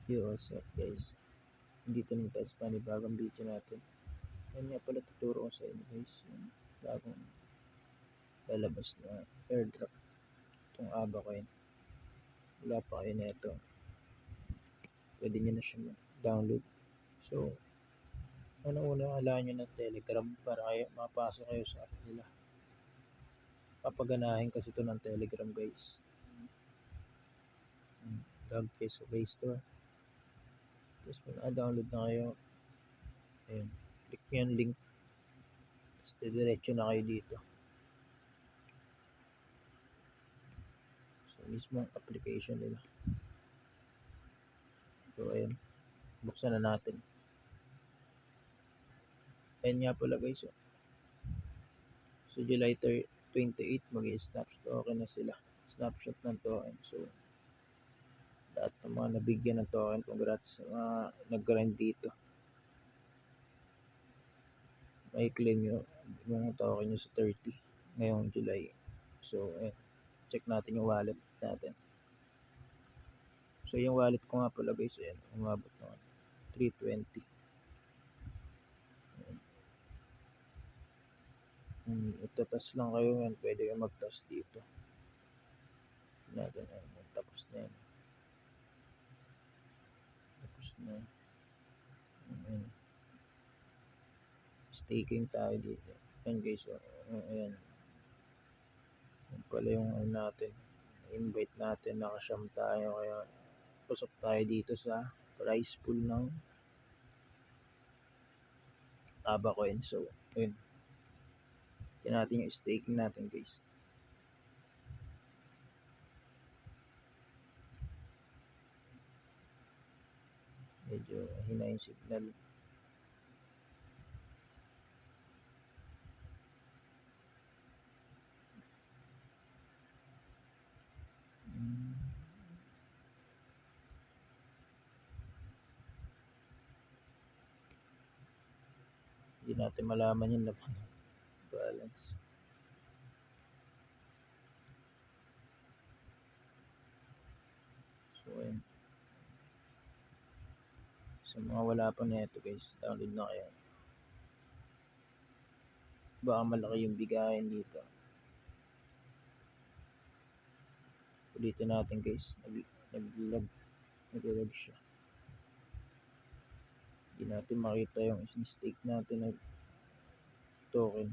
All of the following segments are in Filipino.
Yo, what's up guys? Dito naman tayo sa panibagong video natin. Yan nga pala tuturo ko sa inyo guys, yung bagong lalabas na airdrop. Itong Abacoin. Wala pa kayo nito. Pwede nyo na siya download. So, una kailangan nyo ng Telegram para kayo mapasok kayo sa app nila. Papaganahin kasi ito ng Telegram guys. Download kayo sa Play Store. Tapos kung na-download na kayo, ayun, click nyo yung link. Tapos diretso na kayo dito. So, mismong application nila. So, ayun. Buksan na natin. Ayun nga pala guys. So, July 28, mag-i-snapshot token na sila. Snapshot ng token. So, lahat ng mga nabigyan ng token, congrats sa mga nag-grind dito. May claim yung token nyo sa 30 ngayong July. So, ayun. Check natin yung wallet natin. So, yung wallet ko nga pala guys, ayun. Umabot na 320. Itatas lang kayo yan. Pwede kayo mag-tas dito. Natin, ayun. Tapos na yan. Tapos na. Ayun. Staking tayo dito. Ayan guys. Ayan. Yan pala yung natin. Invite natin. Nakasyam tayo. Kaya pasok tayo dito sa price pool ng Abacoin. So, ayun. Tignan natin yung staking natin guys. Medyo hina yung signal. Hindi natin malaman yung laman ng balance. So, ayun. Sa mga wala pa nito guys, download na kayo. Baka malaki yung bigayan dito. Ulitin natin guys. Nag-lag siya. Hindi natin makita yung stake natin na token.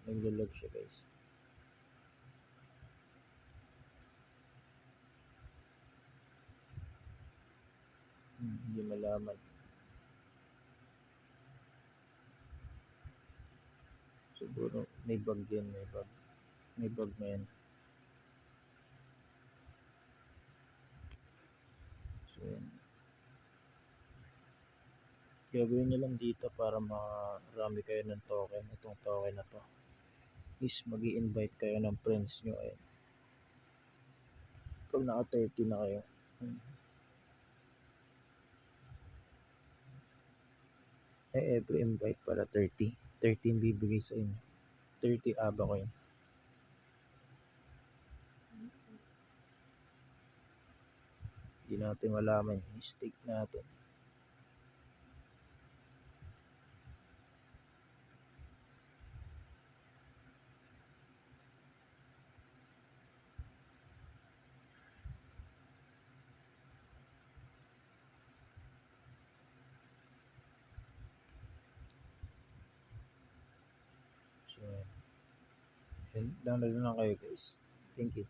Nag-lag siya guys. Hindi malaman. Siguro may bug yan. May bug na yan. So, gagawin nyo lang dito para marami kayo ng token. Itong token na to is mag-i-invite kayo ng friends nyo. Ayun. Pag naka 30 na kayo, every invite para 30 bibigay sa inyo. 30 Abacoin. Hindi natin malaman yung stake natin. So, download na lang kayo guys. Thank you.